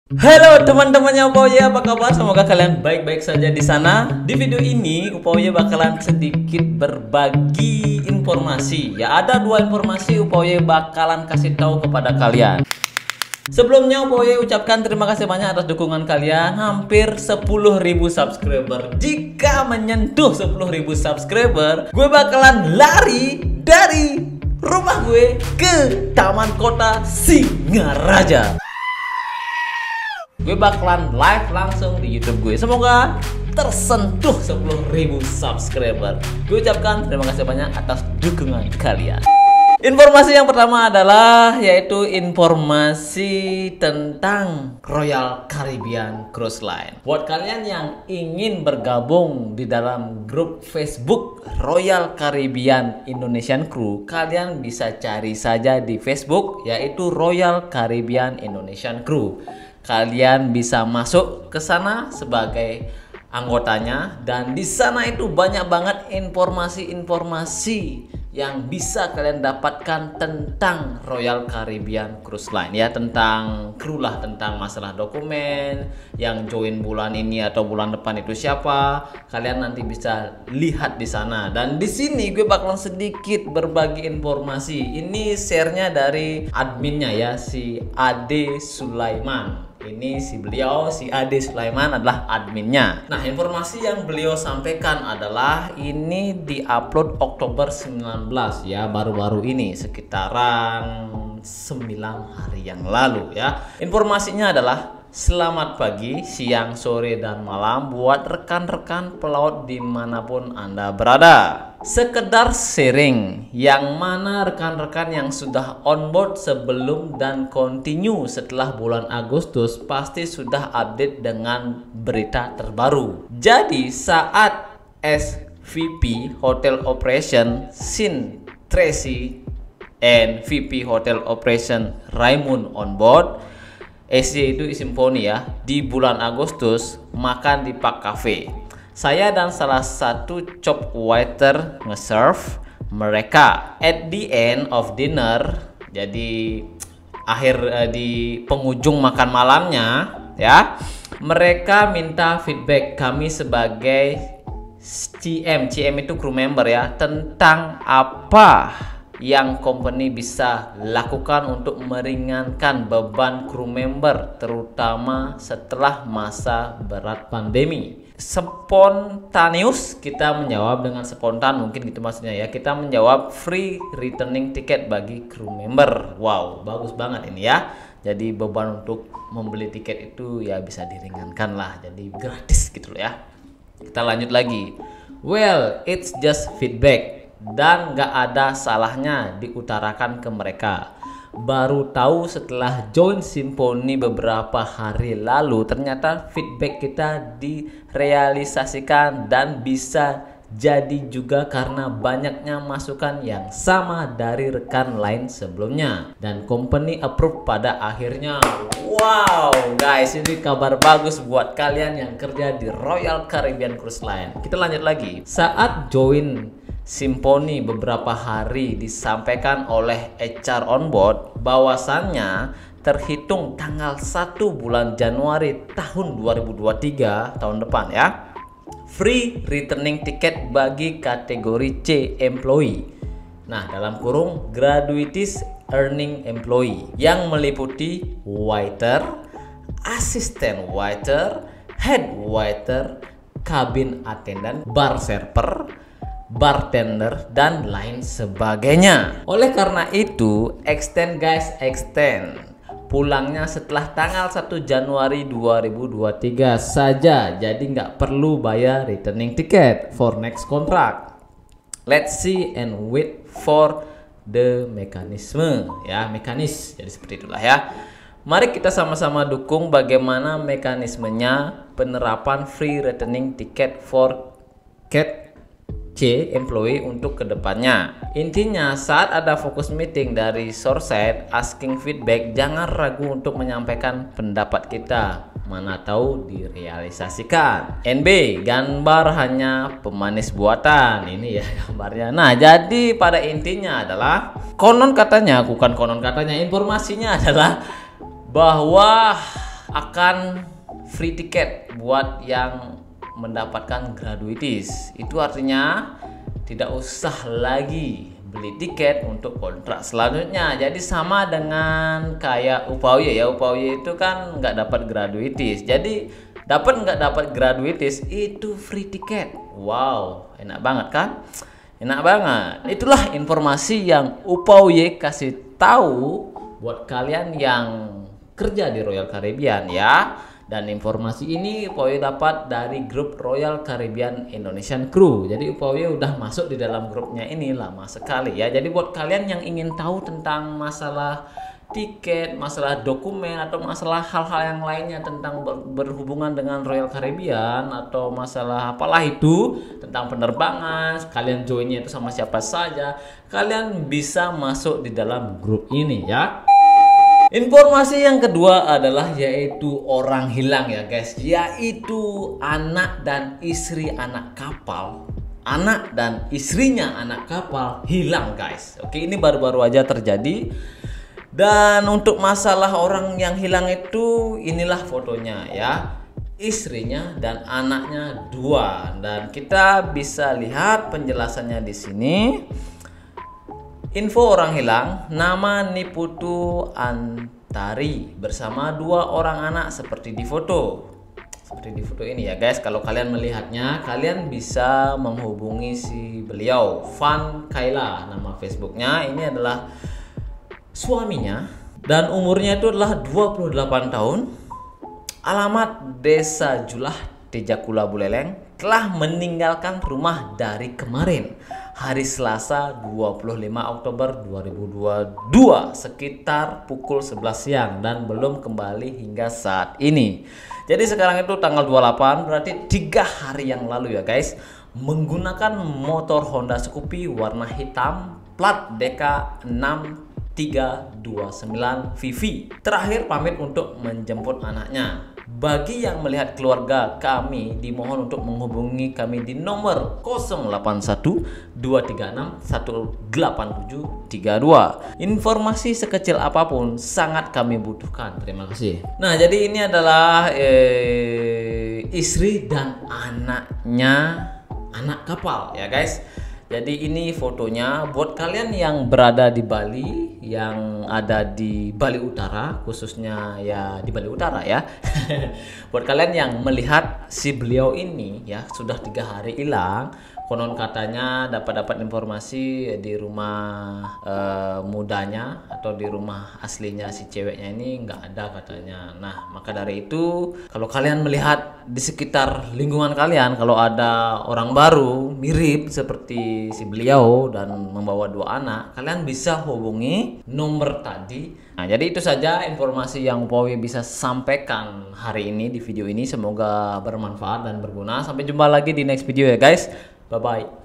Halo teman-temannya Upoye, apa kabar? Semoga kalian baik-baik saja di sana. Di video ini Upoye bakalan sedikit berbagi informasi. Ya, ada dua informasi Upoye bakalan kasih tahu kepada kalian. Sebelumnya Upoye ucapkan terima kasih banyak atas dukungan kalian. Hampir 10.000 subscriber. Jika menyentuh 10.000 subscriber, gue bakalan lari dari rumah gue ke Taman Kota Singaraja. Gue bakalan live langsung di YouTube gue. Semoga tersentuh 10.000 subscriber. Gue ucapkan terima kasih banyak atas dukungan kalian. Informasi yang pertama adalah yaitu informasi tentang Royal Caribbean Cruise Line. Buat kalian yang ingin bergabung di dalam grup Facebook Royal Caribbean Indonesian Crew, kalian bisa cari saja di Facebook yaitu Royal Caribbean Indonesian Crew. Kalian bisa masuk ke sana sebagai anggotanya, dan di sana itu banyak banget informasi-informasi yang bisa kalian dapatkan tentang Royal Caribbean Cruise Line, ya, tentang kru lah, tentang masalah dokumen, yang join bulan ini atau bulan depan itu siapa, kalian nanti bisa lihat di sana. Dan di sini gue bakalan sedikit berbagi informasi. Ini share-nya dari adminnya ya, si Ade Sulaiman. Ini si Ade Sulaiman adalah adminnya. Nah, informasi yang beliau sampaikan adalah ini diupload Oktober 19 ya, baru-baru ini, sekitaran 9 hari yang lalu ya. Informasinya adalah selamat pagi, siang, sore, dan malam buat rekan-rekan pelaut dimanapun Anda berada. Sekedar sharing, yang mana rekan-rekan yang sudah on board sebelum dan continue setelah bulan Agustus pasti sudah update dengan berita terbaru. Jadi saat SVP Hotel Operation Sin Tracy and VP Hotel Operation Raymond on board, SC itu isim poni ya, di bulan Agustus makan di Park Cafe. Saya dan salah satu chop waiter nge-serve mereka. At the end of dinner, jadi di penghujung makan malamnya ya, mereka minta feedback kami sebagai CM itu crew member ya, tentang apa yang company bisa lakukan untuk meringankan beban crew member, terutama setelah masa berat pandemi. Spontaneous, kita menjawab dengan spontan, mungkin gitu maksudnya ya. Kita menjawab free returning ticket bagi crew member. Wow, bagus banget ini ya. Jadi beban untuk membeli tiket itu ya bisa diringankan lah, jadi gratis gitu loh ya. Kita lanjut lagi. Well, it's just feedback dan gak ada salahnya diutarakan ke mereka. Baru tahu setelah join Simponi beberapa hari lalu, ternyata feedback kita direalisasikan dan bisa jadi juga karena banyaknya masukan yang sama dari rekan lain sebelumnya, dan company approve pada akhirnya. Wow guys, ini kabar bagus buat kalian yang kerja di Royal Caribbean Cruise Line. Kita lanjut lagi. Saat join Simponi beberapa hari disampaikan oleh HR on board bahwasannya terhitung tanggal 1 bulan Januari tahun 2023 tahun depan ya, free returning ticket bagi kategori C employee. Nah, dalam kurung gratuities earning employee yang meliputi waiter, assistant waiter, head waiter, cabin attendant, bar server, bartender, dan lain sebagainya. Oleh karena itu, extend guys, extend. Pulangnya setelah tanggal 1 Januari 2023 saja, jadi nggak perlu bayar returning ticket for next contract. Let's see and wait for the mekanisme ya, mekanis. Jadi seperti itulah ya. Mari kita sama-sama dukung bagaimana mekanismenya penerapan free returning ticket for cat C employee untuk kedepannya. Intinya saat ada fokus meeting dari source side asking feedback, jangan ragu untuk menyampaikan pendapat kita, mana tahu direalisasikan. NB, gambar hanya pemanis buatan. Ini ya gambarnya. Nah, jadi pada intinya adalah konon katanya, bukan konon katanya, informasinya adalah bahwa akan free tiket buat yang mendapatkan gratuities. Itu artinya tidak usah lagi beli tiket untuk kontrak selanjutnya. Jadi sama dengan kayak UPAUY ya. UPAUY itu kan nggak dapat gratuities. Jadi nggak dapat gratuities itu free tiket. Wow, enak banget kan? Enak banget. Itulah informasi yang UPAUY kasih tahu buat kalian yang kerja di Royal Caribbean ya. Dan informasi ini UPAUY dapat dari grup Royal Caribbean Indonesian Crew. Jadi UPAUY udah masuk di dalam grupnya ini lama sekali ya. Jadi buat kalian yang ingin tahu tentang masalah tiket, masalah dokumen, atau masalah hal-hal yang lainnya tentang berhubungan dengan Royal Caribbean, atau masalah apalah itu tentang penerbangan, kalian joinnya itu sama siapa saja, kalian bisa masuk di dalam grup ini ya. Informasi yang kedua adalah yaitu orang hilang ya guys, yaitu anak dan istri anak kapal. Anak dan istrinya anak kapal hilang guys. Oke, ini baru-baru aja terjadi. Dan untuk masalah orang yang hilang itu, inilah fotonya ya. Istrinya dan anaknya 2. Dan kita bisa lihat penjelasannya di sini. Info orang hilang, nama Niputu Antari bersama 2 orang anak seperti di foto. Seperti di foto ini ya guys. Kalau kalian melihatnya, kalian bisa menghubungi si beliau, Van Kaila nama Facebooknya. Ini adalah suaminya dan umurnya itu adalah 28 tahun. Alamat Desa Julah, Tejakula Buleleng. Telah meninggalkan rumah dari kemarin, hari Selasa 25 Oktober 2022 sekitar pukul 11 siang dan belum kembali hingga saat ini. Jadi sekarang itu tanggal 28, berarti 3 hari yang lalu ya guys, menggunakan motor Honda Scoopy warna hitam plat DK 6329 VV. Terakhir pamit untuk menjemput anaknya. Bagi yang melihat keluarga kami, dimohon untuk menghubungi kami di nomor 081 236 18732. Informasi sekecil apapun sangat kami butuhkan. Terima kasih. Nah, jadi ini adalah istri dan anaknya anak kapal ya guys. Jadi ini fotonya buat kalian yang berada di Bali, yang ada di Bali Utara, khususnya ya di Bali Utara ya. Buat kalian yang melihat si beliau ini ya sudah 3 hari hilang, konon katanya dapat informasi di rumah mudanya atau di rumah aslinya si ceweknya ini nggak ada katanya. Nah, maka dari itu kalau kalian melihat di sekitar lingkungan kalian kalau ada orang baru mirip seperti si beliau dan membawa 2 anak, kalian bisa hubungi nomor tadi. Nah, jadi itu saja informasi yang UPAUY bisa sampaikan hari ini di video ini. Semoga bermanfaat dan berguna. Sampai jumpa lagi di next video ya guys. Bye bye.